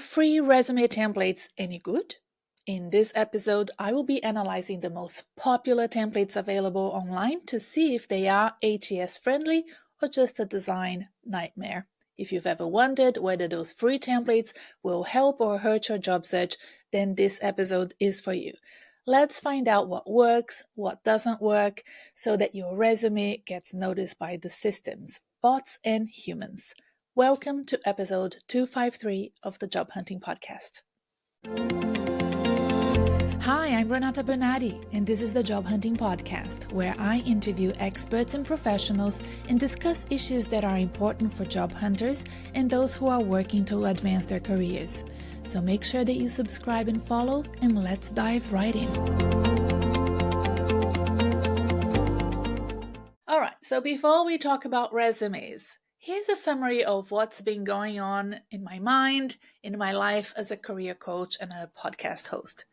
free resume templates any good? In this episode, I will be analyzing the most popular templates available online to see if they are ATS friendly or just a design nightmare. If you've ever wondered whether those free templates will help or hurt your job search, then this episode is for you. Let's find out what works, what doesn't work, so that your resume gets noticed by the systems, bots and humans. Welcome to episode 253 of the Job Hunting Podcast. Hi, I'm Renata Bernardi, and this is the Job Hunting Podcast, where I interview experts and professionals and discuss issues that are important for job hunters and those who are working to advance their careers. So make sure that you subscribe and follow, and let's dive right in. All right, so before we talk about resumes, here's a summary of what's been going on in my mind, in my life as a career coach and a podcast host.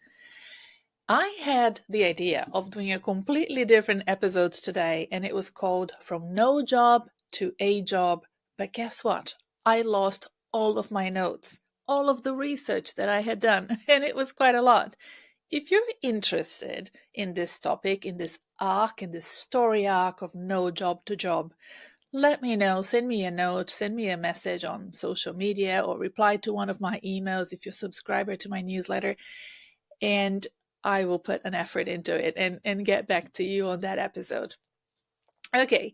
I had the idea of doing a completely different episode today, and it was called From No Job to a Job. But guess what? I lost all of my notes, all of the research that I had done, and it was quite a lot. If you're interested in this topic, in this arc, in this story arc of no job to job, let me know. Send me a note, send me a message on social media, or reply to one of my emails if you're a subscriber to my newsletter, and I will put an effort into it and get back to you on that episode. Okay,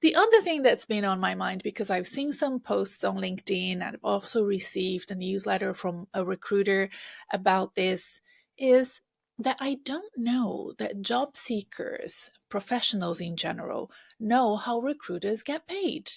the other thing that's been on my mind, because I've seen some posts on LinkedIn and I've also received a newsletter from a recruiter about this, is that I don't know that job seekers, professionals in general, know how recruiters get paid.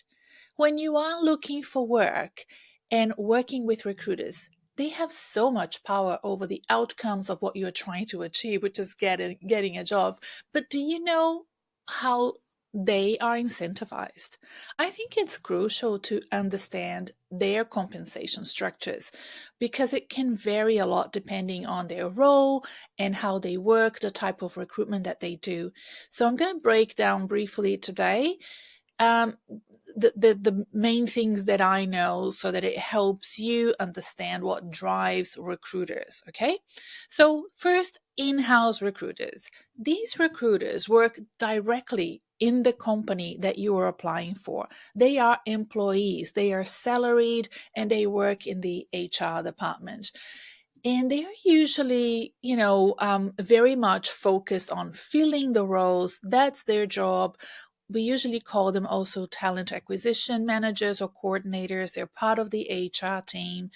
When you are looking for work and working with recruiters, they have so much power over the outcomes of what you're trying to achieve, which is getting a job. But do you know how they are incentivized? I think it's crucial to understand their compensation structures, because it can vary a lot depending on their role and how they work, the type of recruitment that they do. So I'm going to break down briefly today the main things that I know, so that it helps you understand what drives recruiters. Okay, so first, in-house recruiters. These recruiters work directly in the company that you are applying for. They are employees, they are salaried, and they work in the HR department. And they are usually, very much focused on filling the roles. That's their job. We usually call them also talent acquisition managers or coordinators. They're part of the HR team,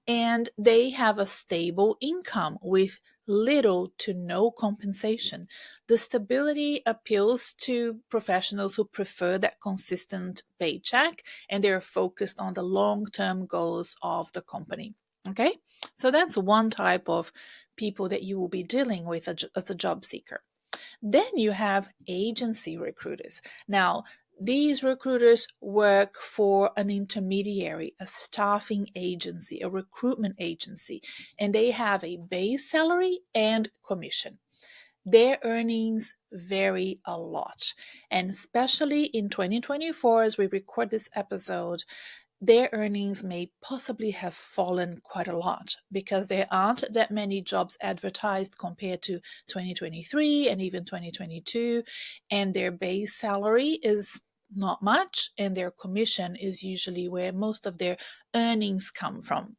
and they have a stable income with little to no compensation. The stability appeals to professionals who prefer that consistent paycheck, and they're focused on the long-term goals of the company. Okay, so that's one type of people that you will be dealing with as a job seeker. Then you have agency recruiters. Now, these recruiters work for an intermediary, a staffing agency, a recruitment agency, and they have a base salary and commission. Their earnings vary a lot, and especially in 2024, as we record this episode, their earnings may possibly have fallen quite a lot, because there aren't that many jobs advertised compared to 2023 and even 2022, and their base salary is not much, and their commission is usually where most of their earnings come from.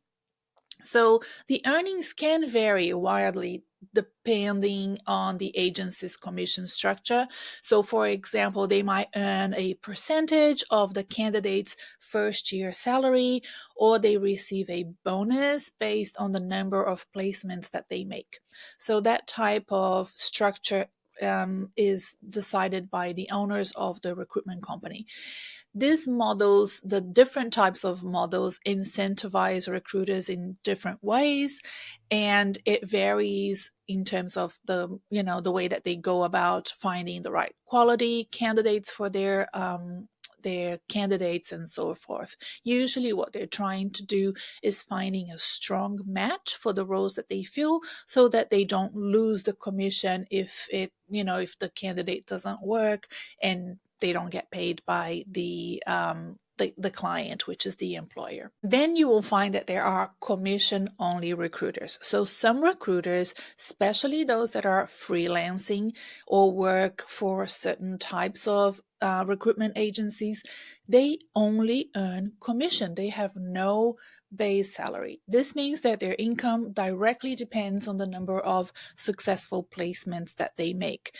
So the earnings can vary wildly depending on the agency's commission structure. So for example, they might earn a percentage of the candidate's first year salary, or they receive a bonus based on the number of placements that they make. So that type of structure is decided by the owners of the recruitment company. These models, the different types of models, incentivize recruiters in different ways, and it varies in terms of the way that they go about finding the right quality candidates for their candidates and so forth. Usually what they're trying to do is finding a strong match for the roles that they fill, so that they don't lose the commission if the candidate doesn't work and they don't get paid by the the client, which is the employer. Then you will find that there are commission-only recruiters. So some recruiters, especially those that are freelancing or work for certain types of recruitment agencies, they only earn commission. They have no base salary. This means that their income directly depends on the number of successful placements that they make.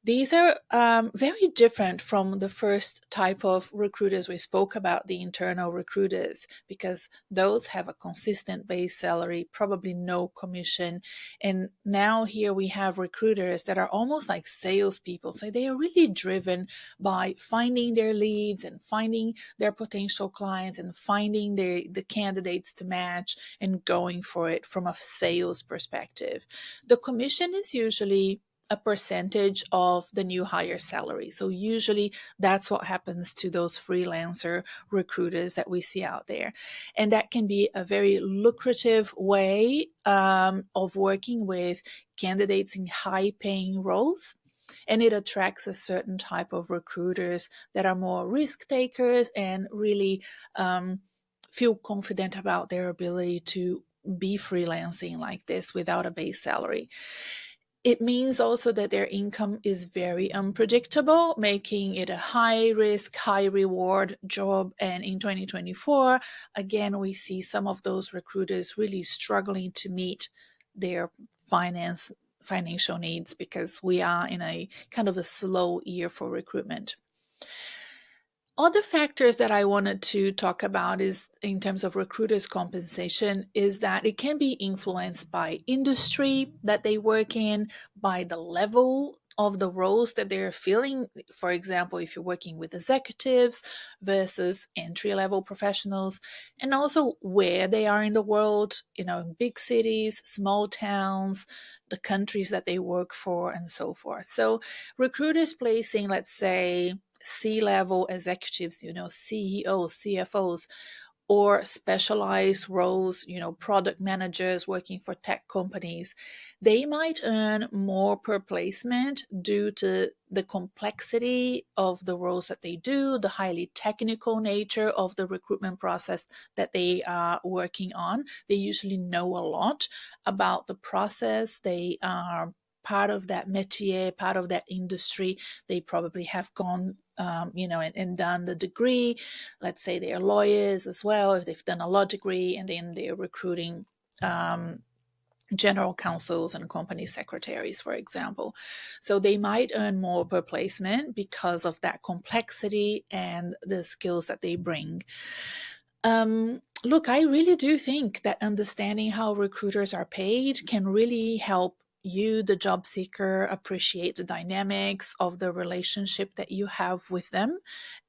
These are very different from the first type of recruiters we spoke about, the internal recruiters, because those have a consistent base salary, probably no commission. And now here we have recruiters that are almost like salespeople. So they are really driven by finding their leads and finding their potential clients and finding the candidates to match and going for it from a sales perspective. The commission is usually a percentage of the new hire salary. So usually that's what happens to those freelancer recruiters that we see out there. And that can be a very lucrative way of working with candidates in high paying roles. And it attracts a certain type of recruiters that are more risk takers and really feel confident about their ability to be freelancing like this without a base salary. It means also that their income is very unpredictable, making it a high risk, high reward job. And in 2024, again, we see some of those recruiters really struggling to meet their financial needs because we are in a kind of a slow year for recruitment. Other factors that I wanted to talk about is in terms of recruiters' compensation is that it can be influenced by industry that they work in, by the level of the roles that they're filling. For example, if you're working with executives versus entry-level professionals, and also where they are in the world, in big cities, small towns, the countries that they work for, and so forth. So recruiters placing, let's say, C-level executives, CEOs, CFOs, or specialized roles, product managers working for tech companies, they might earn more per placement due to the complexity of the roles that they do, the highly technical nature of the recruitment process that they are working on. They usually know a lot about the process. They are part of that métier, part of that industry. They probably have gone and done the degree. Let's say they are lawyers as well, if they've done a law degree, and then they're recruiting general counsels and company secretaries, for example. So they might earn more per placement because of that complexity and the skills that they bring. Look, I really do think that understanding how recruiters are paid can really help you, the job seeker, appreciate the dynamics of the relationship that you have with them,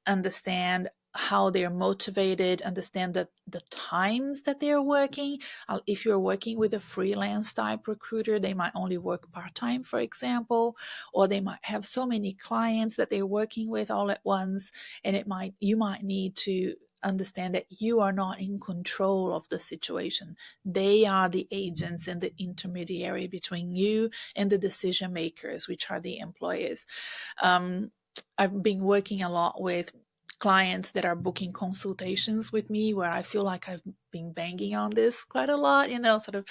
understand how they're motivated, understand the times that they're working. If you're working with a freelance type recruiter, they might only work part-time, for example, or they might have so many clients that they're working with all at once, and you might need to understand that you are not in control of the situation. They are the agents and the intermediary between you and the decision makers, which are the employers. I've been working a lot with clients that are booking consultations with me where I feel like I've been banging on this quite a lot, sort of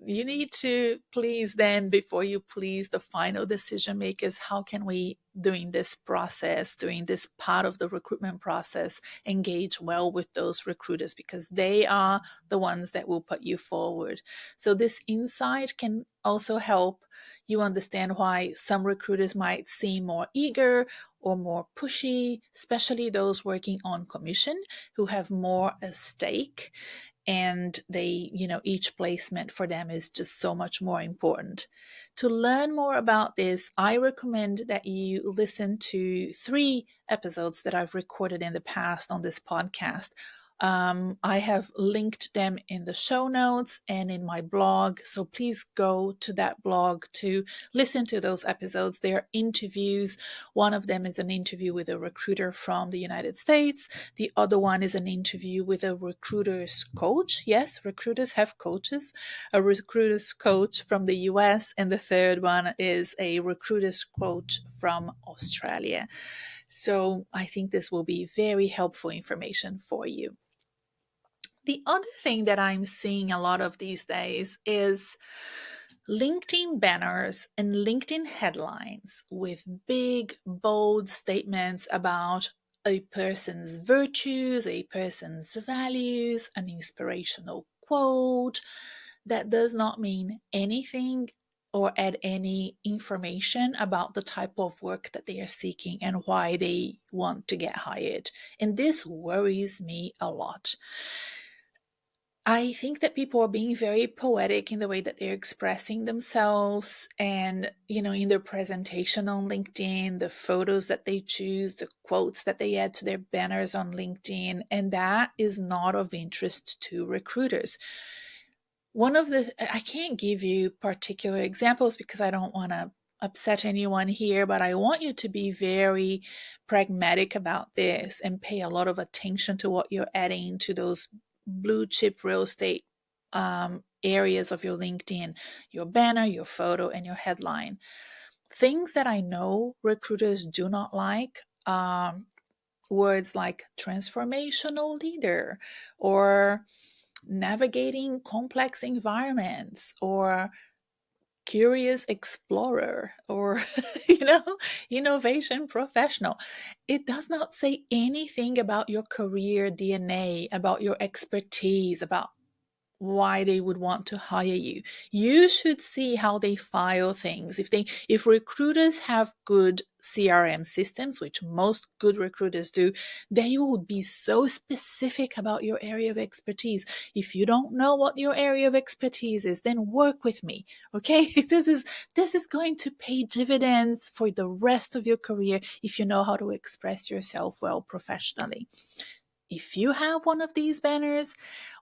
you need to please them before you please the final decision makers. How can we, during this process, during this part of the recruitment process, engage well with those recruiters, because they are the ones that will put you forward. So this insight can also help you understand why some recruiters might seem more eager or more pushy, especially those working on commission who have more at stake. And they, each placement for them is just so much more important. To learn more about this, I recommend that you listen to 3 episodes that I've recorded in the past on this podcast. I have linked them in the show notes and in my blog. So please go to that blog to listen to those episodes. They are interviews. One of them is an interview with a recruiter from the United States. The other one is an interview with a recruiter's coach. Yes, recruiters have coaches. A recruiter's coach from the US. And the third one is a recruiter's coach from Australia. So I think this will be very helpful information for you. The other thing that I'm seeing a lot of these days is LinkedIn banners and LinkedIn headlines with big, bold statements about a person's virtues, a person's values, an inspirational quote that does not mean anything or add any information about the type of work that they are seeking and why they want to get hired. And this worries me a lot. I think that people are being very poetic in the way that they're expressing themselves and, in their presentation on LinkedIn, the photos that they choose, the quotes that they add to their banners on LinkedIn, and that is not of interest to recruiters. I can't give you particular examples because I don't want to upset anyone here, but I want you to be very pragmatic about this and pay a lot of attention to what you're adding to those blue chip real estate areas of your LinkedIn, your banner, your photo, and your headline. Things that I know recruiters do not like, words like transformational leader or navigating complex environments or curious explorer or innovation professional. It does not say anything about your career DNA, about your expertise, about why they would want to hire you. You should see how they file things. If recruiters have good CRM systems, which most good recruiters do, they would be so specific about your area of expertise. If you don't know what your area of expertise is, then work with me. Okay? This is going to pay dividends for the rest of your career if you know how to express yourself well professionally. If you have one of these banners,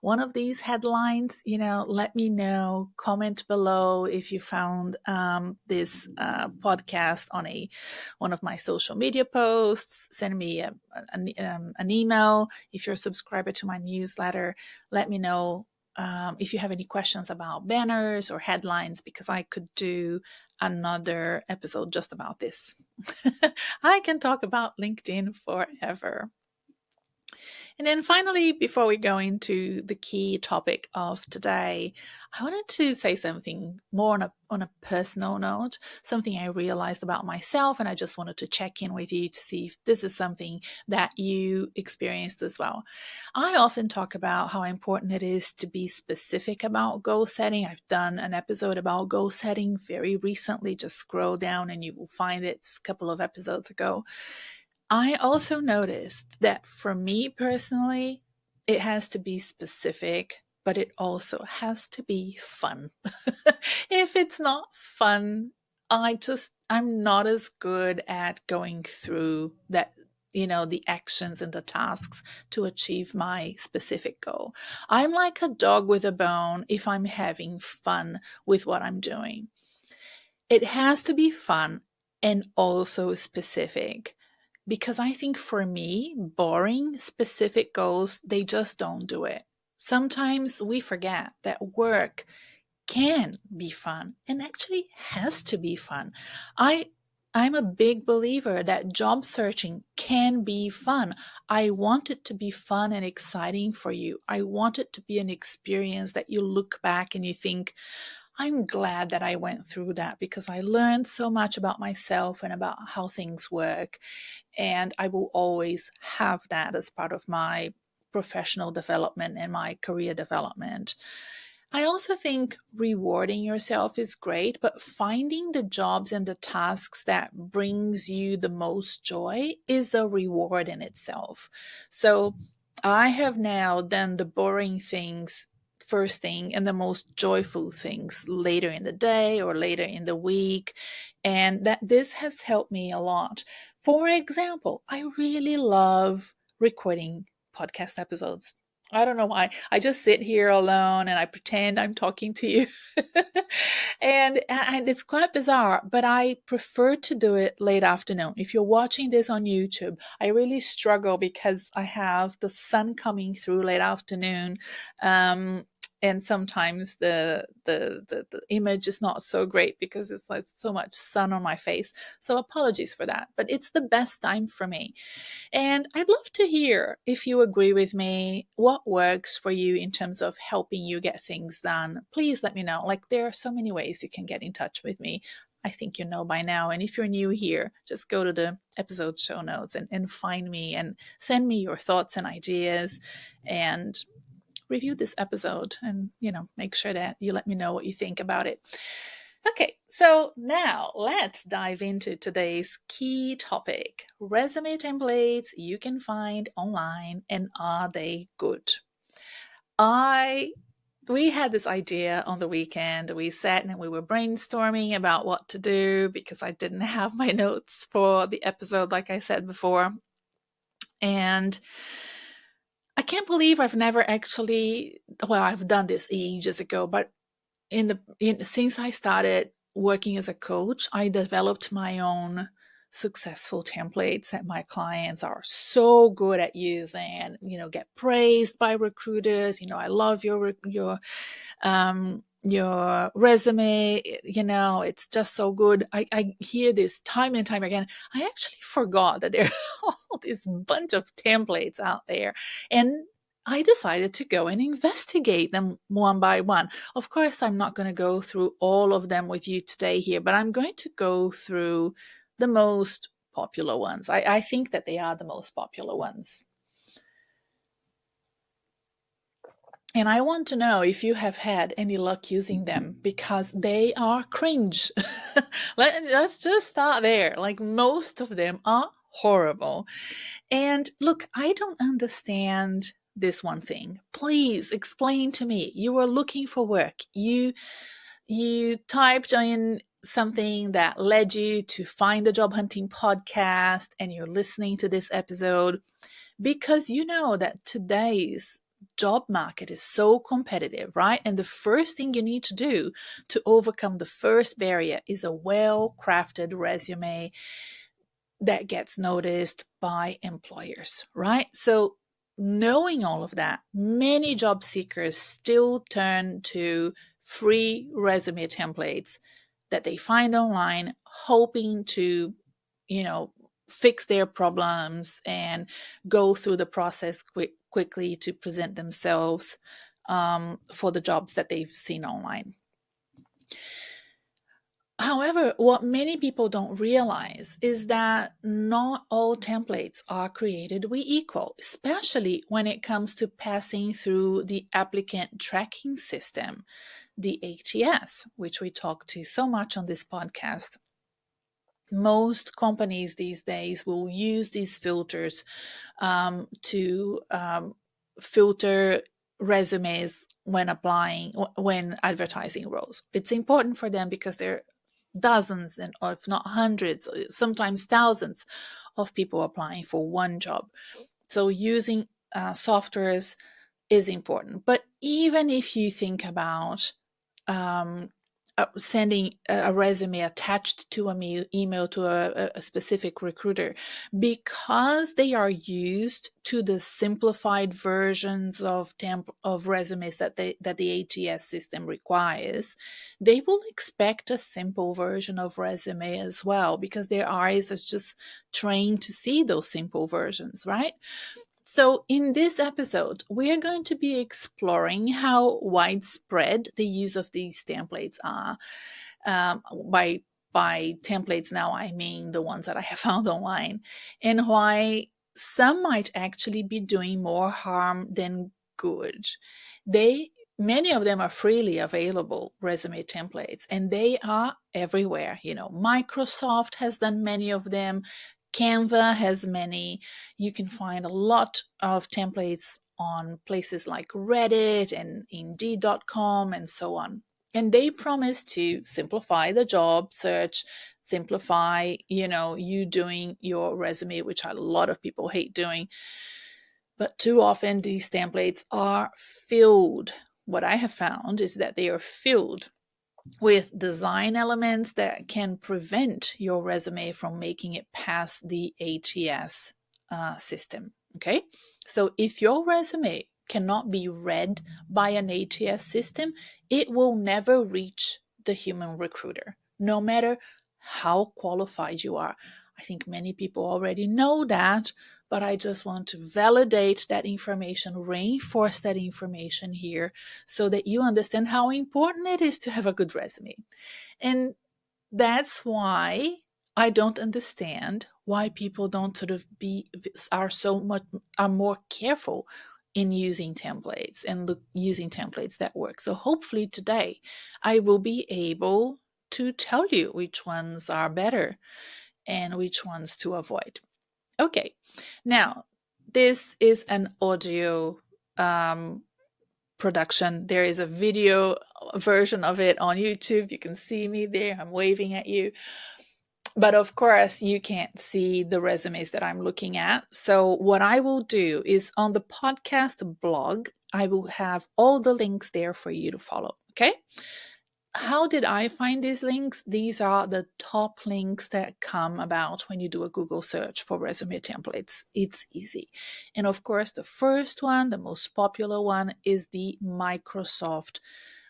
one of these headlines, let me know. Comment below if you found this podcast on one of my social media posts. Send me an email. If you're a subscriber to my newsletter, let me know if you have any questions about banners or headlines, because I could do another episode just about this. I can talk about LinkedIn forever. And then finally, before we go into the key topic of today, I wanted to say something more on a personal note, something I realized about myself, and I just wanted to check in with you to see if this is something that you experienced as well. I often talk about how important it is to be specific about goal setting. I've done an episode about goal setting very recently. Just scroll down and you will find it. It's a couple of episodes ago. I also noticed that for me personally, it has to be specific, but it also has to be fun. If it's not fun, I'm not as good at going through that, the actions and the tasks to achieve my specific goal. I'm like a dog with a bone if I'm having fun with what I'm doing. It has to be fun and also specific. Because I think for me, boring specific goals, they just don't do it. Sometimes we forget that work can be fun and actually has to be fun. I'm a big believer that job searching can be fun. I want it to be fun and exciting for you. I want it to be an experience that you look back and you think, I'm glad that I went through that because I learned so much about myself and about how things work. And I will always have that as part of my professional development and my career development. I also think rewarding yourself is great, but finding the jobs and the tasks that brings you the most joy is a reward in itself. So I have now done the boring things first thing and the most joyful things later in the day or later in the week, and that this has helped me a lot. For example, I really love recording podcast episodes. I don't know why. I just sit here alone and I pretend I'm talking to you. and it's quite bizarre, but I prefer to do it late afternoon. If you're watching this on YouTube, I really struggle because I have the sun coming through late afternoon. and sometimes the image is not so great because it's like so much sun on my face. So apologies for that, but it's the best time for me. And I'd love to hear if you agree with me, what works for you in terms of helping you get things done. Please let me know. Like, there are so many ways you can get in touch with me. I think you know by now. And if you're new here, just go to the episode show notes and find me and send me your thoughts and ideas, and review this episode, and make sure that you let me know what you think about it. Okay, so now let's dive into today's key topic: resume templates you can find online, and are they good? We had this idea on the weekend. We sat and we were brainstorming about what to do because I didn't have my notes for the episode, like I said before. And I can't believe I've never actually, well, I've done this ages ago, but since I started working as a coach, I developed my own successful templates that my clients are so good at using, and get praised by recruiters. I love your resume, it's just so good. I hear this time and time again. I actually forgot that there are all this bunch of templates out there, and I decided to go and investigate them one by one. Of course, I'm not going to go through all of them with you today here, but I'm going to go through the most popular ones. I think that they are the most popular ones. And I want to know if you have had any luck using them, because they are cringe. Let's just start there. Like, most of them are horrible. And look, I don't understand this one thing. Please explain to me. You were looking for work. You typed in something that led you to find the job hunting podcast, and you're listening to this episode because you know that today's job market is so competitive, right? And the first thing you need to do to overcome the first barrier is a well-crafted resume that gets noticed by employers, right? So knowing all of that, many job seekers still turn to free resume templates that they find online, hoping to, fix their problems and go through the process quickly to present themselves for the jobs that they've seen online. However, what many people don't realize is that not all templates are created equal, especially when it comes to passing through the Applicant Tracking System, the ATS, which we talk to so much on this podcast. Most companies these days will use these filters to filter resumes when advertising roles. It's important for them because there are dozens, and if not hundreds, sometimes thousands of people applying for one job. So using softwares is important. But even if you think about sending a resume attached to an email to a specific recruiter, because they are used to the simplified versions of resumes that the ATS system requires, they will expect a simple version of resume as well, because their eyes is just trained to see those simple versions, right? So in this episode, we are going to be exploring how widespread the use of these templates are. By templates now, I mean the ones that I have found online, and why some might actually be doing more harm than good. Many of them are freely available resume templates, and they are everywhere. Microsoft has done many of them. Canva has many. You can find a lot of templates on places like Reddit and Indeed.com and so on. And they promise to simplify the job search, simplify, you doing your resume, which a lot of people hate doing. But too often these templates are filled. What I have found is that they are filled with design elements that can prevent your resume from making it past the ATS system. Okay, so if your resume cannot be read by an ATS system, it will never reach the human recruiter, no matter how qualified you are. I think many people already know that, but I just want to validate that information, reinforce that information here so that you understand how important it is to have a good resume. And that's why I don't understand why people don't sort of are more careful in using templates and using templates that work. So hopefully today I will be able to tell you which ones are better and which ones to avoid. Okay, now this is an audio production. There is a video version of it on YouTube. You can see me there. I'm waving at you. But of course, you can't see the resumes that I'm looking at. So what I will do is on the podcast blog, I will have all the links there for you to follow. Okay. How did I find these links? These are the top links that come about when you do a Google search for resume templates. It's easy. And of course, the first one, the most popular one, is the Microsoft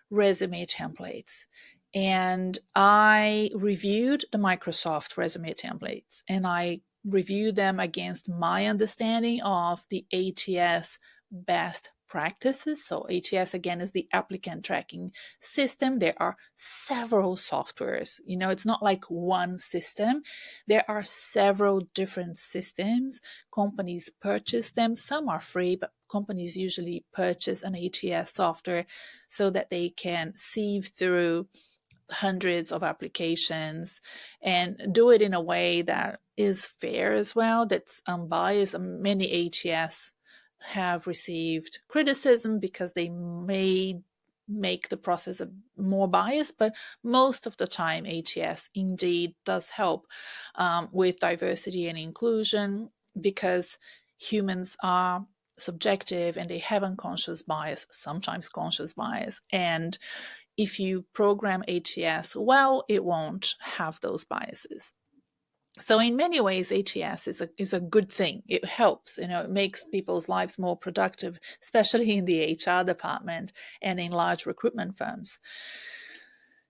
resume templates. And I reviewed the Microsoft resume templates and I reviewed them against my understanding of the ATS best practices. So ATS again is the Applicant Tracking System. There are several softwares. It's not like one system. There are several different systems. Companies purchase them. Some are free, but companies usually purchase an ATS software so that they can sieve through hundreds of applications and do it in a way that is fair as well, that's unbiased. Many ATS have received criticism because they may make the process more biased, but most of the time ATS indeed does help with diversity and inclusion, because humans are subjective and they have unconscious bias, sometimes conscious bias, and if you program ATS well, it won't have those biases. So in many ways, ATS is a good thing. It helps, it makes people's lives more productive, especially in the HR department and in large recruitment firms.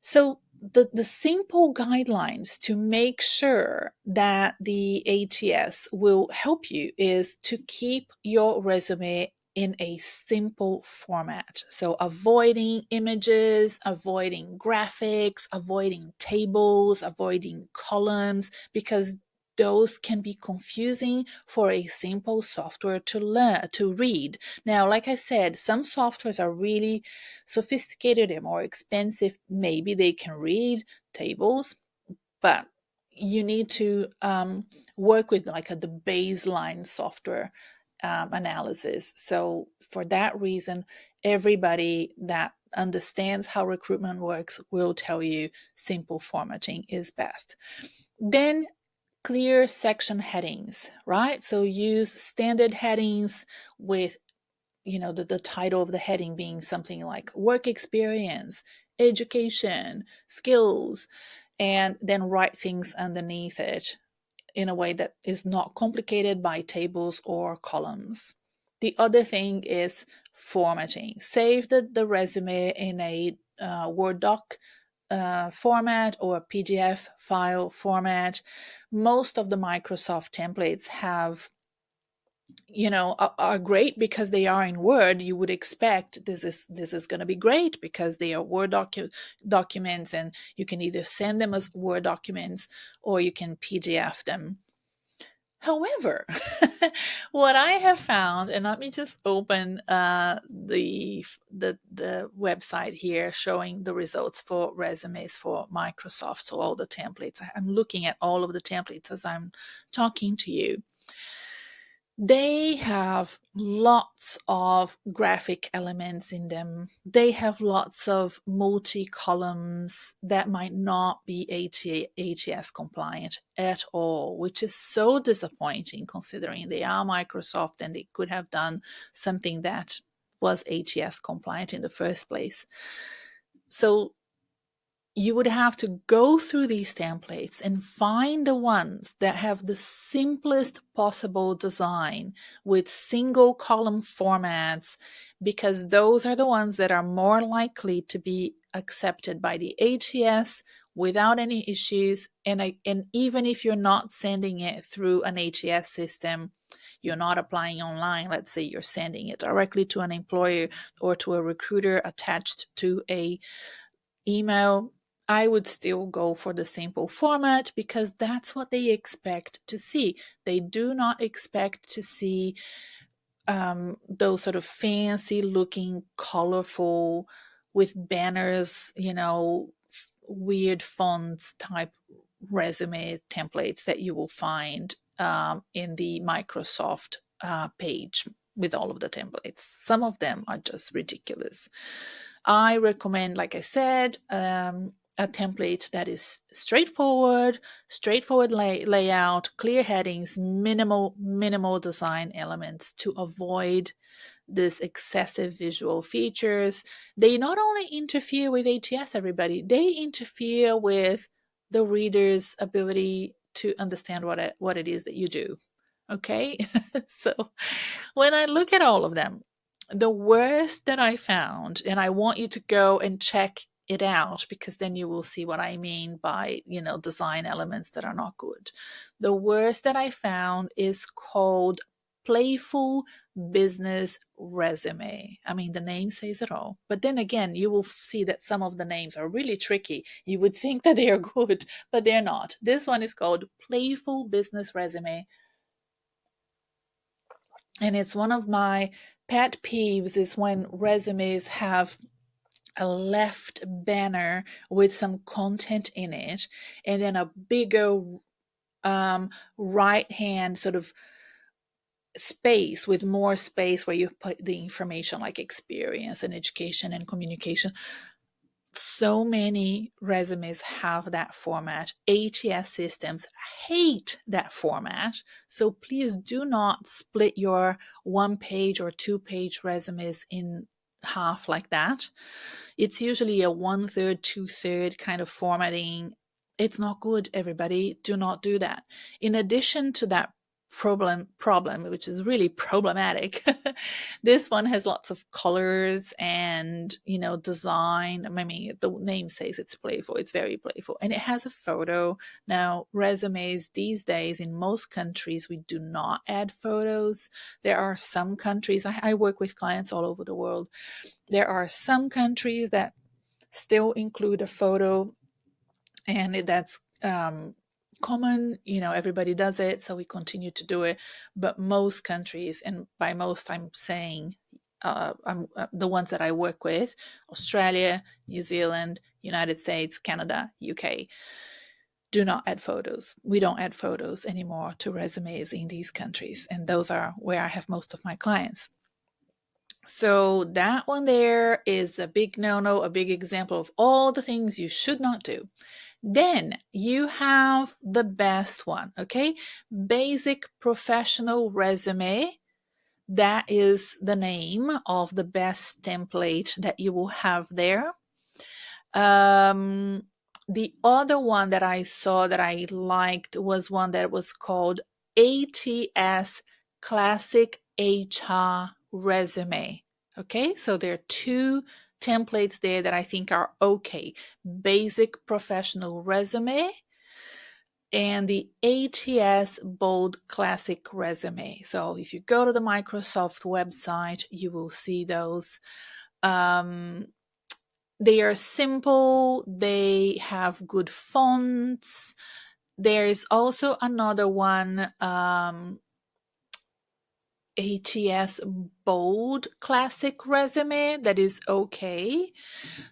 So the simple guidelines to make sure that the ATS will help you is to keep your resume in a simple format. So avoiding images, avoiding graphics, avoiding tables, avoiding columns, because those can be confusing for a simple software to read. Now, like I said, some softwares are really sophisticated and more expensive. Maybe they can read tables, but you need to work with the baseline software analysis. So for that reason, everybody that understands how recruitment works will tell you simple formatting is best. Then clear section headings, right? So use standard headings with the title of the heading being something like work experience, education, skills, and then write things underneath it in a way that is not complicated by tables or columns. The other thing is formatting. Save the resume in a Word doc format or a PDF file format. Most of the Microsoft templates have are great because they are in Word. You would expect this is going to be great because they are Word documents, and you can either send them as Word documents or you can PDF them. However, what I have found, and let me just open the website here showing the results for resumes for Microsoft. So all the templates. I'm looking at all of the templates as I'm talking to you. They have lots of graphic elements in them. They have lots of multi-columns that might not be ATS compliant at all, which is so disappointing considering they are Microsoft and they could have done something that was ATS compliant in the first place. So you would have to go through these templates and find the ones that have the simplest possible design with single column formats, because those are the ones that are more likely to be accepted by the ATS without any issues. And even if you're not sending it through an ATS system, you're not applying online, let's say you're sending it directly to an employer or to a recruiter attached to a email, I would still go for the simple format because that's what they expect to see. They do not expect to see those sort of fancy looking, colorful, with banners, weird fonts type resume templates that you will find in the Microsoft page with all of the templates. Some of them are just ridiculous. I recommend, like I said, a template that is straightforward layout, clear headings, minimal design elements to avoid this excessive visual features. They not only interfere with ATS, everybody, they interfere with the reader's ability to understand what it is that you do. Okay? So when I look at all of them, the worst that I found, and I want you to go and check it out because then you will see what I mean by, design elements that are not good. The worst that I found is called Playful Business Resume. I mean, the name says it all. But then again, you will see that some of the names are really tricky. You would think that they are good, but they're not. This one is called Playful Business Resume. And it's one of my pet peeves is when resumes have a left banner with some content in it and then a bigger right hand sort of space with more space where you put the information like experience and education and communication. So many resumes have that format. ATS systems hate that format. So please do not split your 1-page or 2-page resumes in half like that. It's usually a 1/3, 2/3 kind of formatting. It's not good, everybody. Do not do that. In addition to that problem, which is really problematic, this one has lots of colors and, design. I mean, the name says it's playful. It's very playful. And it has a photo. Now, resumes these days in most countries, we do not add photos. There are some countries, I work with clients all over the world. There are some countries that still include a photo, and that's common. Everybody does it, so we continue to do it. But most countries, and by most I'm saying the ones that I work with: Australia, New Zealand, United States, Canada, UK, do not add photos. We don't add photos anymore to resumes in these countries, and those are where I have most of my clients. So that one there is a big no-no, a big example of all the things you should not do. Then you have the best one, okay? Basic professional resume. That is the name of the best template that you will have there. The other one that I saw that I liked was one that was called ATS Classic HR Resume. Okay, so there are 2 templates there that I think are okay. Basic Professional Resume and the ATS Bold Classic Resume. So if you go to the Microsoft website, you will see those. They are simple, they have good fonts. There is also another one, ATS Bold Classic Resume, that is okay.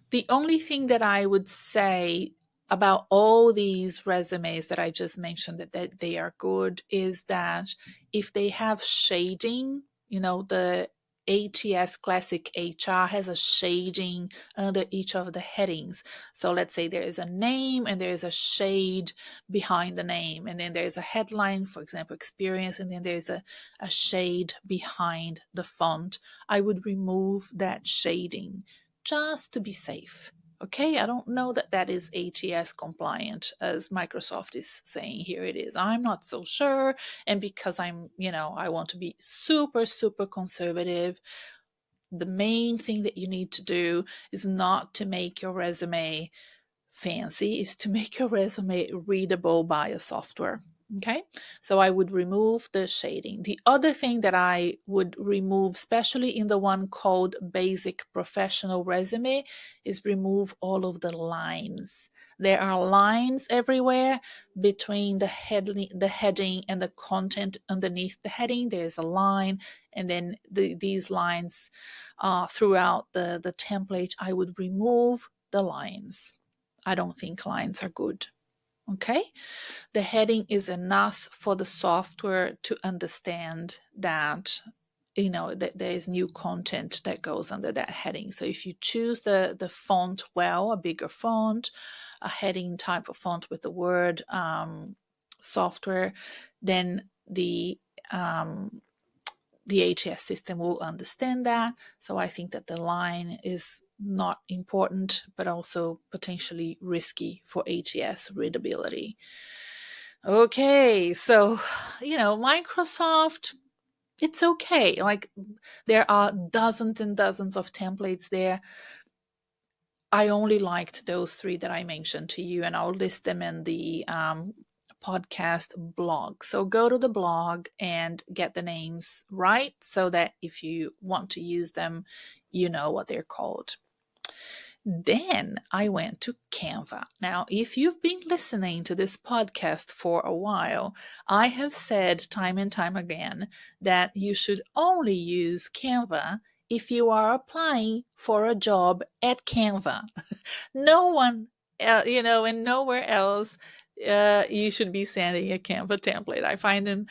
The only thing that I would say about all these resumes that I just mentioned that they are good is that if they have shading, the ATS Classic HR has a shading under each of the headings. So let's say there is a name and there is a shade behind the name, and then there's a headline, for example, experience, and then there's a shade behind the font. I would remove that shading just to be safe. Okay, I don't know that that is ATS compliant, as Microsoft is saying here it is. I'm not so sure. And because I want to be super, super conservative, the main thing that you need to do is not to make your resume fancy, is to make your resume readable by a software. Okay, so I would remove the shading. The other thing that I would remove, especially in the one called Basic Professional Resume, is remove all of the lines. There are lines everywhere between the heading and the content underneath the heading. There's a line, and then these lines throughout the template. I would remove the lines. I don't think lines are good. Okay, the heading is enough for the software to understand that that there is new content that goes under that heading. So if you choose the font well, a bigger font, a heading type of font with the word software, then the ATS system will understand that. So I think that the line is not important, but also potentially risky for ATS readability. Okay, so, Microsoft, it's okay. Like, there are dozens and dozens of templates there. I only liked those 3 that I mentioned to you, and I'll list them in the podcast blog. So go to the blog and get the names right so that if you want to use them, you know what they're called. Then I went to Canva. Now, if you've been listening to this podcast for a while, I have said time and time again that you should only use Canva if you are applying for a job at Canva. No one, and nowhere else you should be sending a Canva template. I find them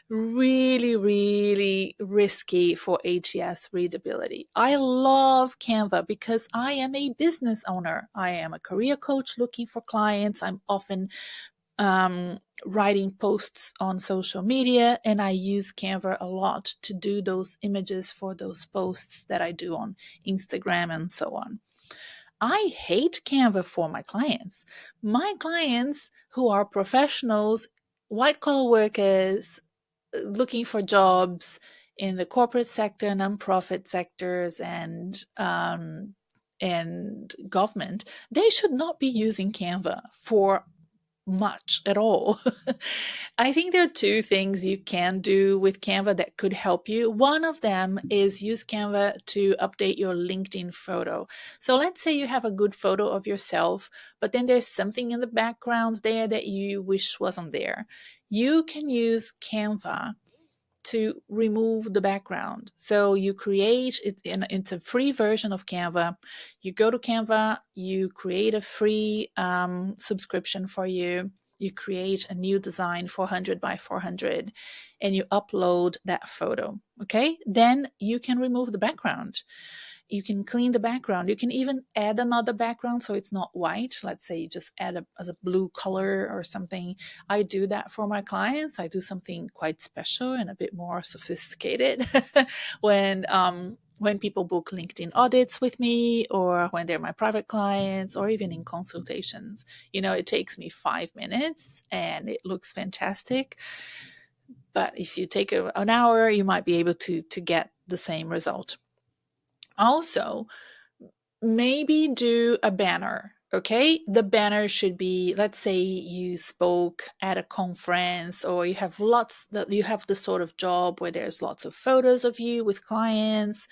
really, really risky for ATS readability. I love Canva because I am a business owner. I am a career coach looking for clients. I'm often writing posts on social media, and I use Canva a lot to do those images for those posts that I do on Instagram and so on. I hate Canva for my clients. My clients who are professionals, white collar workers, looking for jobs in the corporate sector, nonprofit sectors, and government, they should not be using Canva for much at all. I think there are 2 things you can do with Canva that could help you. One of them is use Canva to update your LinkedIn photo. So let's say you have a good photo of yourself, but then there's something in the background there that you wish wasn't there. You can use Canva to remove the background. So you create it, it's a free version of Canva. You go to Canva, you create a free subscription for you. You create a new design 400 by 400 and you upload that photo. Okay, then you can remove the background. You can clean the background. You can even add another background so it's not white. Let's say you just add a blue color or something. I do that for my clients. I do something quite special and a bit more sophisticated when people book LinkedIn audits with me, or when they're my private clients, or even in consultations. It takes me 5 minutes and it looks fantastic. But if you take an hour, you might be able to get the same result. Also, maybe do a banner. Okay, the banner should be, let's say you spoke at a conference, or you have the sort of job where there's lots of photos of you with clients,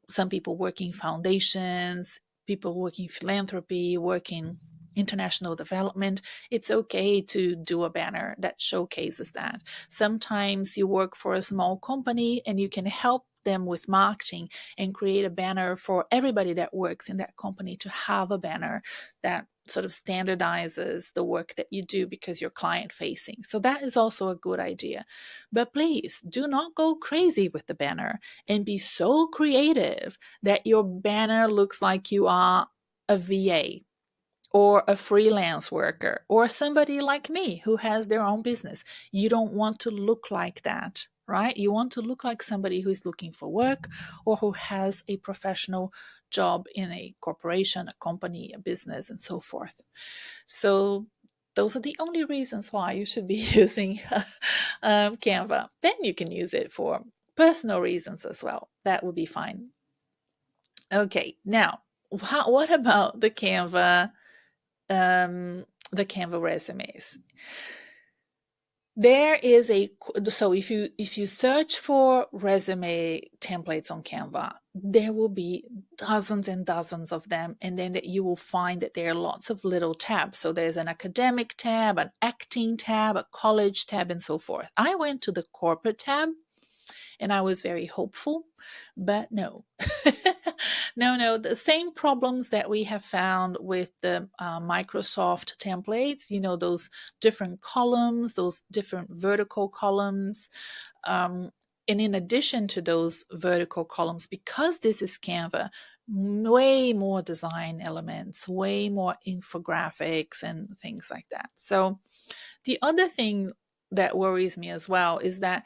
some people working foundations, people working philanthropy, working international development. It's okay to do a banner that showcases that. Sometimes you work for a small company and you can help them with marketing and create a banner for everybody that works in that company to have a banner that sort of standardizes the work that you do because you're client facing. So that is also a good idea. But please do not go crazy with the banner and be so creative that your banner looks like you are a VA or a freelance worker or somebody like me who has their own business. You don't want to look like that, right? You want to look like somebody who's looking for work or who has a professional job in a corporation, a company, a business, and so forth. So those are the only reasons why you should be using Canva. Then you can use it for personal reasons as well. That would be fine. Okay, now what about the Canva resumes? There is so if you search for resume templates on Canva, there will be dozens and dozens of them, and then you will find that there are lots of little tabs. So there's an academic tab, an acting tab, a college tab, and so forth. I went to the corporate tab and I was very hopeful, but no. No, the same problems that we have found with the Microsoft templates, those different columns, those different vertical columns. And in addition to those vertical columns, because this is Canva, way more design elements, way more infographics and things like that. So the other thing that worries me as well is that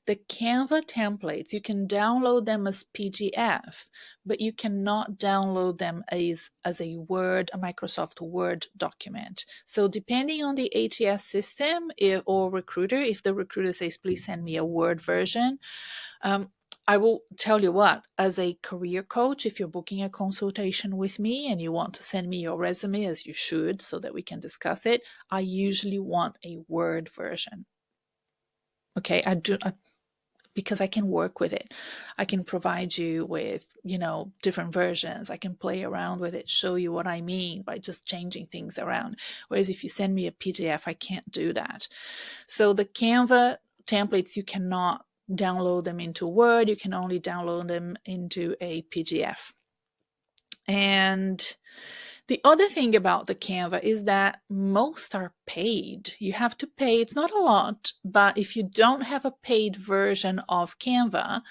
the Canva templates, you can download them as PDF, but you cannot download them as a Microsoft Word document. So depending on the ATS system or recruiter, if the recruiter says, please send me a Word version, I will tell you what, as a career coach, if you're booking a consultation with me and you want to send me your resume, as you should, so that we can discuss it, I usually want a Word version. Okay, because I can work with it. I can provide you with, different versions. I can play around with it, show you what I mean by just changing things around. Whereas if you send me a PDF, I can't do that. So the Canva templates, you cannot download them into Word. You can only download them into a PDF. And the other thing about the Canva is that most are paid. You have to pay. It's not a lot, but if you don't have a paid version of Canva,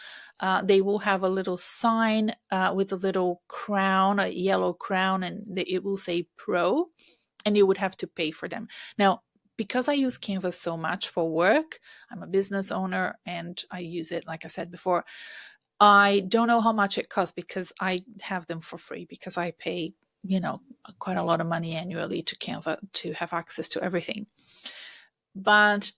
they will have a little sign with a little crown, a yellow crown, and it will say Pro, and you would have to pay for them. Now, because I use Canva so much for work, I'm a business owner and I use it, like I said before, I don't know how much it costs because I have them for free, because I pay quite a lot of money annually to Canva to have access to everything. But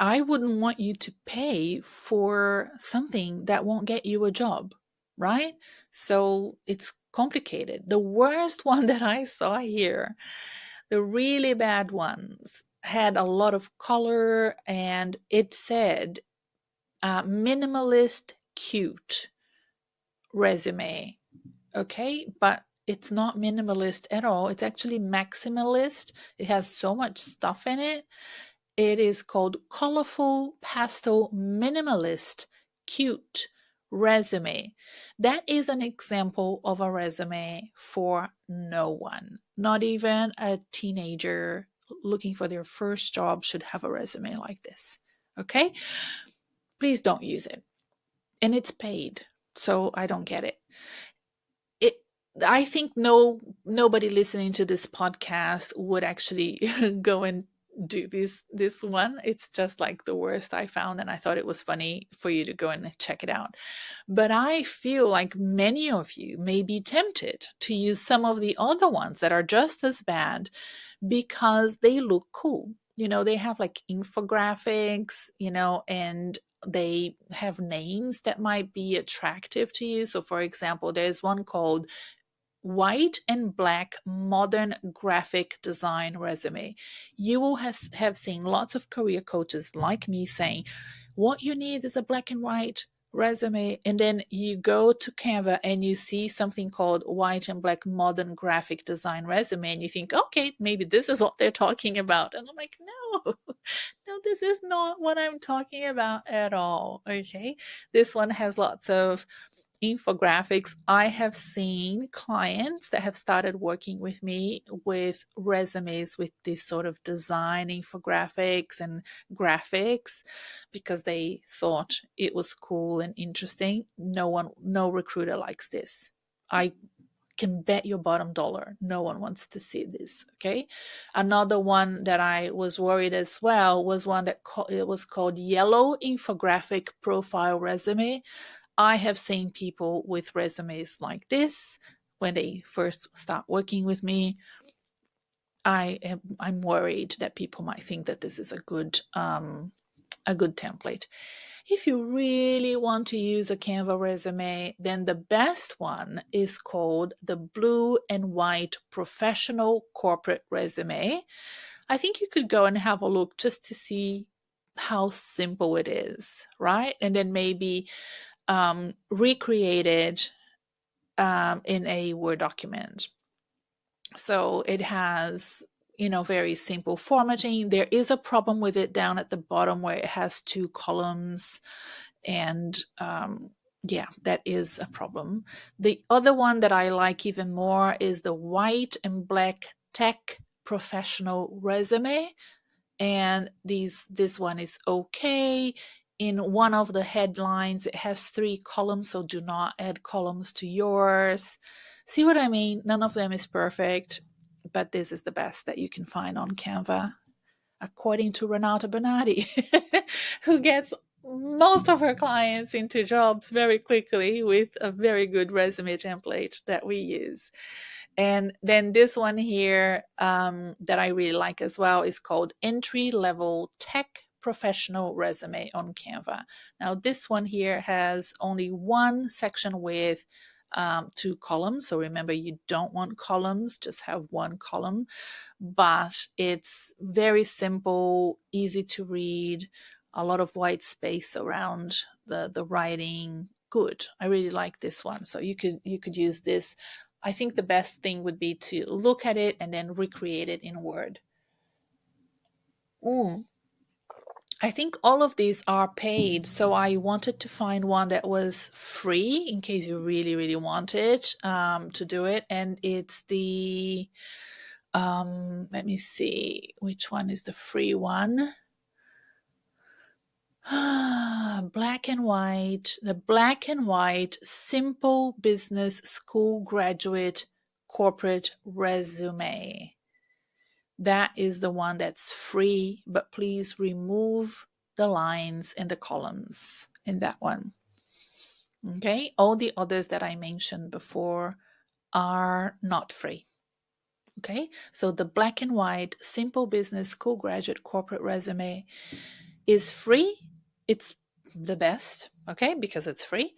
I wouldn't want you to pay for something that won't get you a job, right? So it's complicated. The worst one that I saw here, the really bad ones, had a lot of color and it said minimalist cute resume. Okay, but it's not minimalist at all. It's actually maximalist. It has so much stuff in it. It is called colorful pastel minimalist cute resume. That is an example of a resume for no one. Not even a teenager looking for their first job should have a resume like this. Okay? Please don't use it. And it's paid, so I don't get it. I think nobody listening to this podcast would actually go and do this one. It's just like the worst I found, and I thought it was funny for you to go and check it out. But I feel like many of you may be tempted to use some of the other ones that are just as bad because they look cool. They have like infographics, and they have names that might be attractive to you. So for example, there's one called White and Black Modern Graphic Design Resume. You will have seen lots of career coaches like me saying, what you need is a black and white resume. And then you go to Canva and you see something called White and Black Modern Graphic Design Resume. And you think, okay, maybe this is what they're talking about. And I'm like, no, this is not what I'm talking about at all. Okay. This one has lots of infographics. I have seen clients that have started working with me with resumes with this sort of design infographics and graphics because they thought it was cool and interesting. No recruiter likes this. I can bet your bottom dollar no one wants to see this. Okay, another one that I was worried as well was one that it was called Yellow Infographic Profile Resume. I have seen people with resumes like this when they first start working with me, I'm worried that people might think that this is a good template. If you really want to use a Canva resume, then the best one is called the Blue and White Professional Corporate Resume. I think you could go and have a look just to see how simple it is, right? And then maybe recreate it in a Word document. So it has, very simple formatting. There is a problem with it down at the bottom where it has 2 columns, and yeah, that is a problem. The other one that I like even more is the white and black tech professional resume, and this one is okay. In one of the headlines, it has 3 columns, so do not add columns to yours. See what I mean? None of them is perfect, but this is the best that you can find on Canva, according to Renata Bernardi, who gets most of her clients into jobs very quickly with a very good resume template that we use. And then this one here that I really like as well is called Entry Level Tech Professional Resume on Canva. Now, this one here has only one section with 2 columns. So remember, you don't want columns, just have one column. But it's very simple, easy to read, a lot of white space around the writing. Good. I really like this one. So you could use this. I think the best thing would be to look at it and then recreate it in Word. I think all of these are paid, so I wanted to find one that was free in case you really, really wanted to do it. And it's the, let me see, which one is the free one? Black and white, the black and white simple business school graduate corporate resume. That is the one that's free, but please remove the lines and the columns in that one. Okay, all the others that I mentioned before are not free. Okay, so the black and white simple business school graduate corporate resume is free. It's the best, okay, because it's free.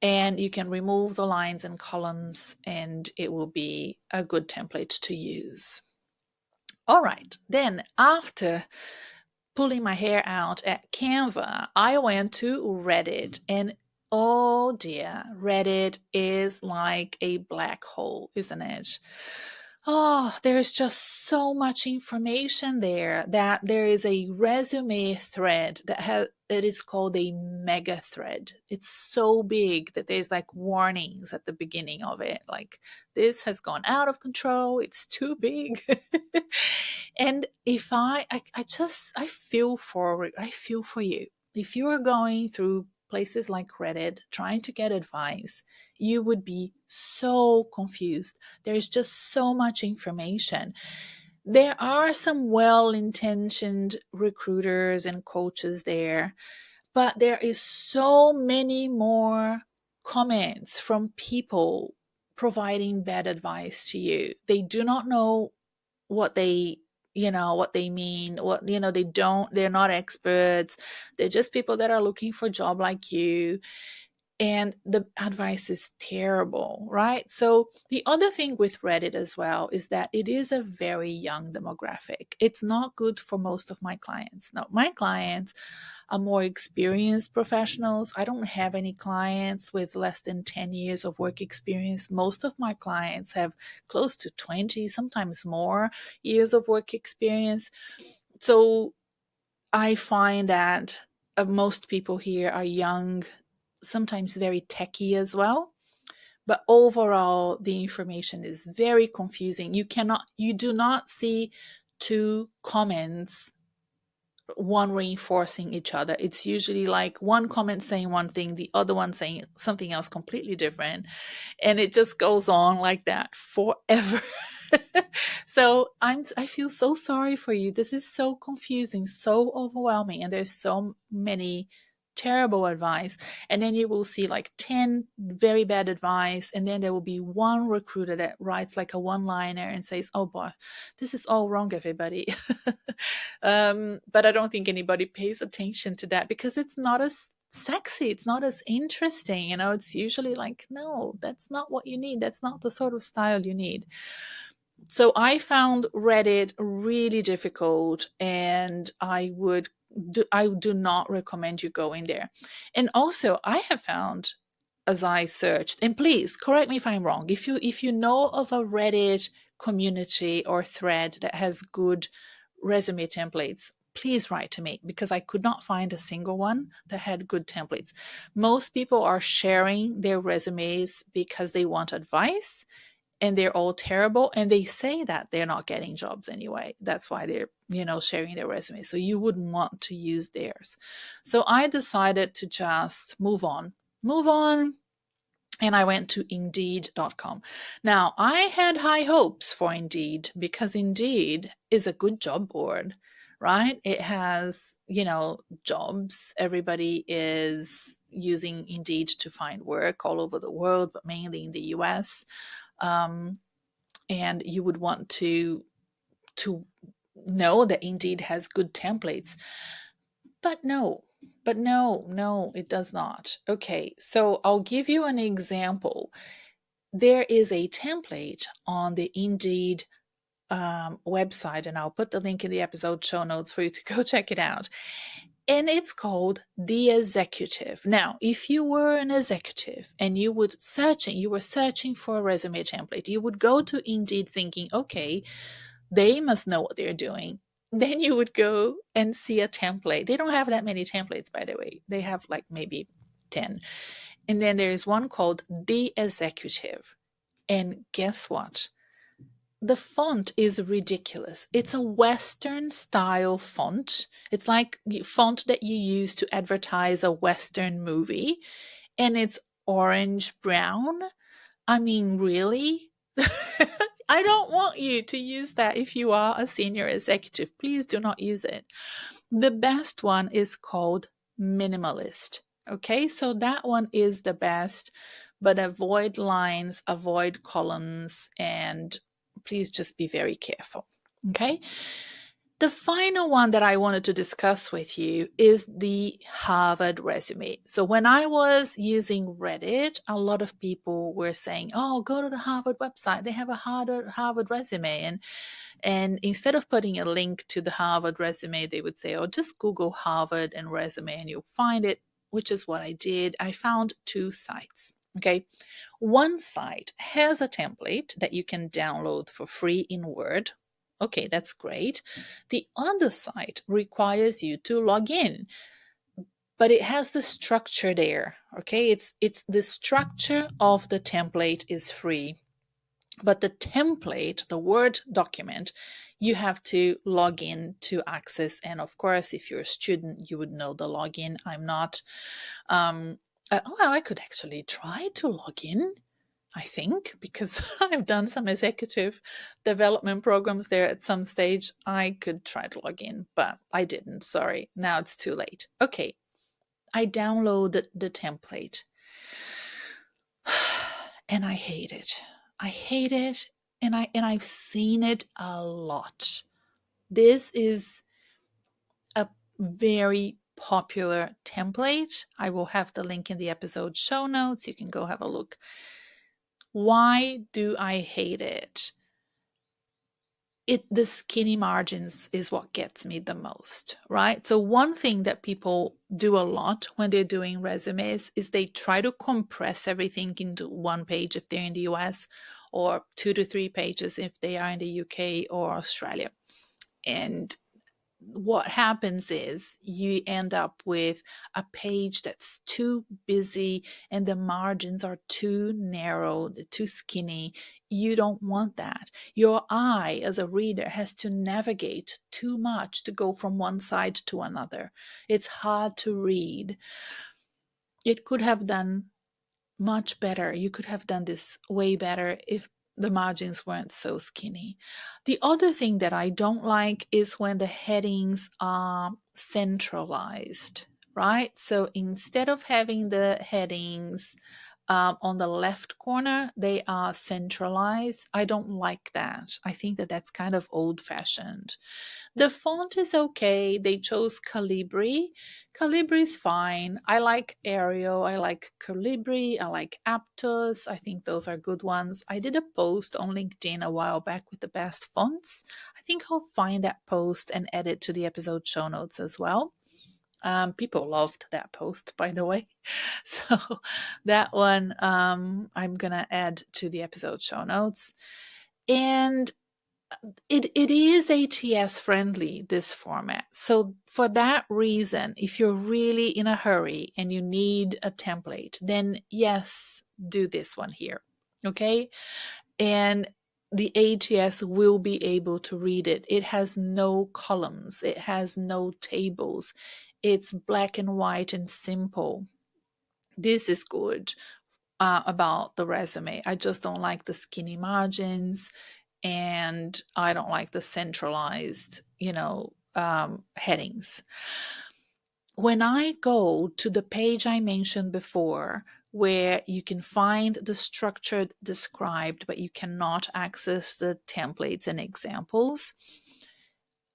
And you can remove the lines and columns, and it will be a good template to use. All right, then after pulling my hair out at Canva, I went to Reddit, and oh dear, Reddit is like a black hole, isn't it? Oh, there's just so much information there that there is a resume thread that is called a mega thread. It's so big that there's like warnings at the beginning of it, like this has gone out of control, it's too big. And if I feel for you. If you are going through places like Reddit trying to get advice, you would be so confused. There's just so much information. There are some well-intentioned recruiters and coaches there, but there is so many more comments from people providing bad advice to you. They do not know what they what they mean, they're not experts. They're just people that are looking for a job like you, and the advice is terrible, right? So the other thing with Reddit as well is that it is a very young demographic. It's not good for most of my clients. Now, my clients are more experienced professionals. I don't have any clients with less than 10 years of work experience. Most of my clients have close to 20, sometimes more years of work experience. So I find that most people here are young, sometimes very techy as well. But overall, the information is very confusing. You do not see 2 comments, one reinforcing each other. It's usually like one comment saying one thing, the other one saying something else completely different. And it just goes on like that forever. So I feel so sorry for you. This is so confusing, so overwhelming, and there's so many terrible advice, and then you will see like 10 very bad advice, and then there will be one recruiter that writes like a one-liner and says, oh boy, this is all wrong, everybody. But I don't think anybody pays attention to that because it's not as sexy, it's not as interesting. It's usually like, no, that's not what you need, that's not the sort of style you need. So I found Reddit really difficult, and I do not recommend you going there. And also, I have found, as I searched, and please correct me if I'm wrong, if you know of a Reddit community or thread that has good resume templates, please write to me, because I could not find a single one that had good templates. Most people are sharing their resumes because they want advice, and they're all terrible, and they say that they're not getting jobs anyway. That's why they're sharing their resume. So you wouldn't want to use theirs. So I decided to just move on, and I went to indeed.com. Now, I had high hopes for Indeed because Indeed is a good job board, right? It has jobs. Everybody is using Indeed to find work all over the world, but mainly in the US. And you would want to know that Indeed has good templates. But no, it does not. Okay, so I'll give you an example. There is a template on the Indeed website, and I'll put the link in the episode show notes for you to go check it out. And it's called The Executive. Now, if you were an executive and you were searching for a resume template, you would go to Indeed thinking, okay, they must know what they're doing. Then you would go and see a template. They don't have that many templates, by the way. They have like maybe 10. And then there's one called The Executive. And guess what? The font is ridiculous. It's a Western style font. It's like font that you use to advertise a Western movie, and it's orange brown. I mean, really? I don't want you to use that if you are a senior executive. Please do not use it. The best one is called minimalist. Okay, so that one is the best, but avoid lines, avoid columns, and please just be very careful. Okay. The final one that I wanted to discuss with you is the Harvard resume. So when I was using Reddit, a lot of people were saying, oh, go to the Harvard website. They have a Harvard resume. And instead of putting a link to the Harvard resume, they would say, oh, just Google Harvard and resume and you'll find it, which is what I did. I found 2 sites. Okay. One site has a template that you can download for free in Word. Okay, that's great. The other site requires you to log in, but it has the structure there. Okay, it's the structure of the template is free, but the template, the Word document, you have to log in to access. And of course, if you're a student, you would know the login. I'm not. I could actually try to log in, I think, because I've done some executive development programs there at some stage. I could try to log in, but I didn't. Sorry. Now it's too late. Okay. I downloaded the template and I hate it. I hate it, and I've seen it a lot. This is a very popular template. I will have the link in the episode show notes. You can go have a look. Why do I hate it? The skinny margins is what gets me the most, right? So one thing that people do a lot when they're doing resumes is they try to compress everything into one page if they're in the US, or 2 to 3 pages if they are in the UK or Australia. And what happens is you end up with a page that's too busy and the margins are too narrow, too skinny. You don't want that. Your eye as a reader has to navigate too much to go from one side to another. It's hard to read. It could have done much better. You could have done this way better if the margins weren't so skinny. The other thing that I don't like is when the headings are centralized. right? So instead of having the headings on the left corner, they are centralized. I don't like that. I think that that's kind of old fashioned. The font is okay. They chose Calibri. Calibri is fine. I like Arial. I like Calibri. I like Aptos. I think those are good ones. I did a post on LinkedIn a while back with the best fonts. I think I'll find that post and add it to the episode show notes as well. People loved that post, by the way. So that one I'm going to add to the episode show notes. And it is ATS friendly, this format. So for that reason, if you're really in a hurry and you need a template, then yes, do this one here. Okay. And the ATS will be able to read it. It has no columns. It has no tables. It's black and white and simple. This is good about the resume. I just don't like the skinny margins, and I don't like the centralized, headings. When I go to the page I mentioned before, where you can find the structure described, but you cannot access the templates and examples,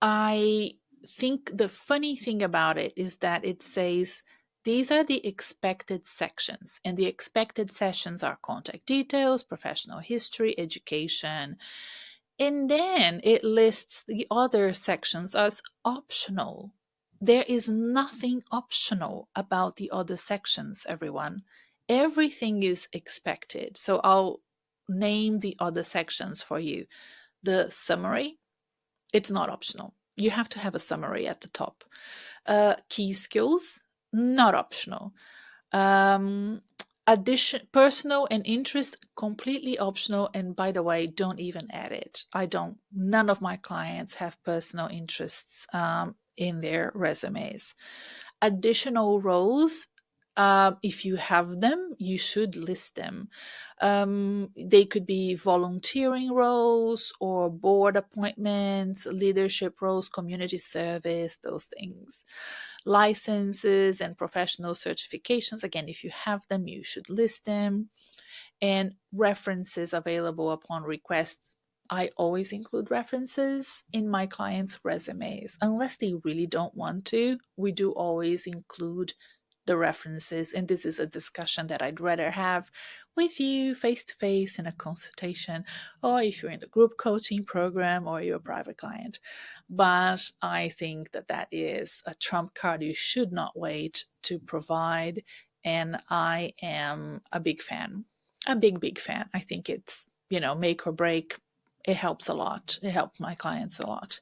I think the funny thing about it is that it says these are the expected sections, and the expected sections are contact details, professional history, education, and then it lists the other sections as optional. There is nothing optional about the other sections, everyone. Everything is expected. So I'll name the other sections for you. The summary, it's not optional. You have to have a summary at the top. Key skills, not optional. Personal and interest, completely optional. And by the way, don't even add it. None of my clients have personal interests in their resumes. Additional roles, if you have them, you should list them. They could be volunteering roles or board appointments, leadership roles, community service, those things. Licenses and professional certifications, again, if you have them, you should list them. And references available upon requests. I always include references in my clients' resumes. Unless they really don't want to, we do always include the references. And this is a discussion that I'd rather have with you face to face in a consultation, or if you're in the group coaching program or you're a private client. But I think that that is a trump card you should not wait to provide. And I am a big fan, a big fan. I think it's, make or break. It helps a lot. It helps my clients a lot.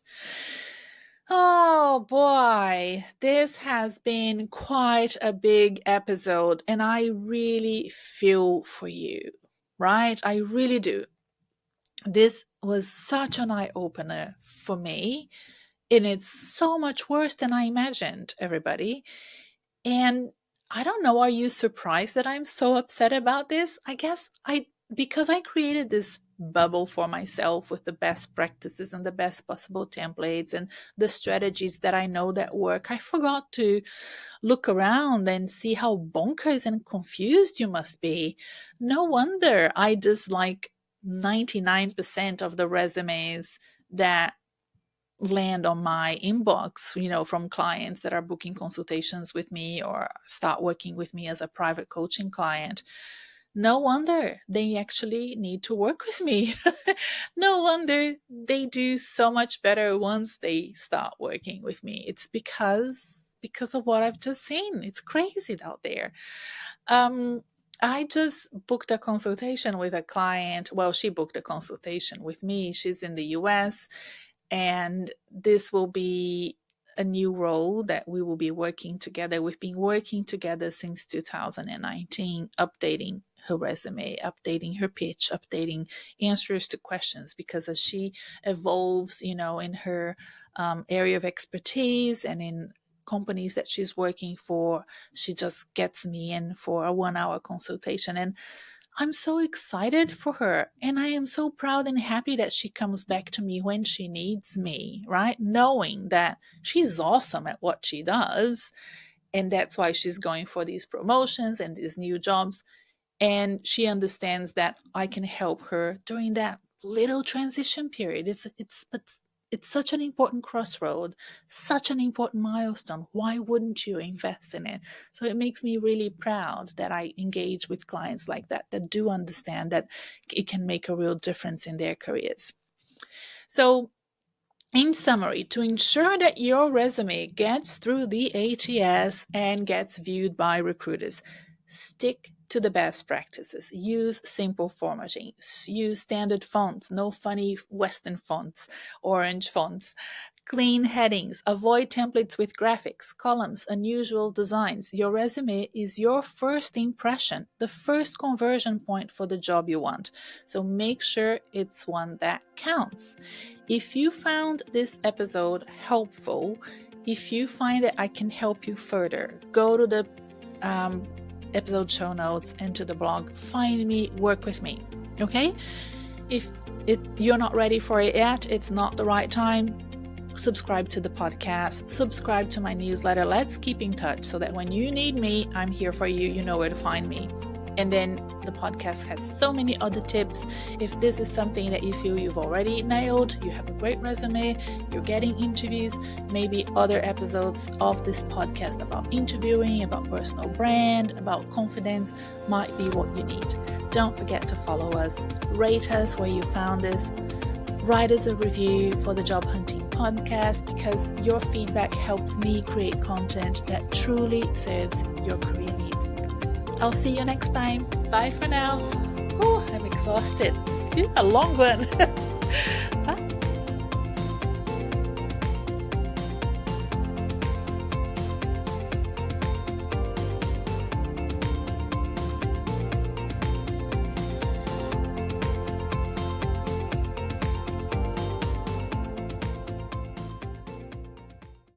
Oh boy, this has been quite a big episode, and I really feel for you, right? I really do. This was such an eye opener for me, and it's so much worse than I imagined, everybody. And I don't know, are you surprised that I'm so upset about this? I guess because I created this bubble for myself with the best practices and the best possible templates and the strategies that I know that work, I forgot to look around and see how bonkers and confused you must be. No wonder I dislike 99% of the resumes that land on my inbox, from clients that are booking consultations with me or start working with me as a private coaching client. No wonder they actually need to work with me. No wonder they do so much better once they start working with me. It's because of what I've just seen. It's crazy out there. I just booked a consultation with a client. Well, she booked a consultation with me. She's in the US, and this will be a new role that we will be working together. We've been working together since 2019, updating her resume, updating her pitch, updating answers to questions, because as she evolves, in her area of expertise and in companies that she's working for, she just gets me in for a 1 hour consultation. And I'm so excited for her. And I am so proud and happy that she comes back to me when she needs me, right? Knowing that she's awesome at what she does. And that's why she's going for these promotions and these new jobs. And she understands that I can help her during that little transition period. It's such an important crossroad, such an important milestone. Why wouldn't you invest in it? So it makes me really proud that I engage with clients like that do understand that it can make a real difference in their careers. So in summary, to ensure that your resume gets through the ATS and gets viewed by recruiters, stick to the best practices. Use simple formatting. Use standard fonts, no funny Western fonts, orange fonts. Clean headings. Avoid templates with graphics, columns, unusual designs. Your resume is your first impression, the first conversion point for the job you want. So make sure it's one that counts. If you found this episode helpful, if you find that I can help you further, go to the episode show notes and to the blog, find me, work with me, okay? If you're not ready for it yet, it's not the right time, subscribe to the podcast, subscribe to my newsletter. Let's keep in touch so that when you need me, I'm here for you. You know where to find me. And then the podcast has so many other tips. If this is something that you feel you've already nailed, you have a great resume, you're getting interviews, maybe other episodes of this podcast about interviewing, about personal brand, about confidence might be what you need. Don't forget to follow us, rate us where you found this, write us a review for the Job Hunting Podcast, because your feedback helps me create content that truly serves your career needs. I'll see you next time. Bye for now. Oh, I'm exhausted. It's been a long one.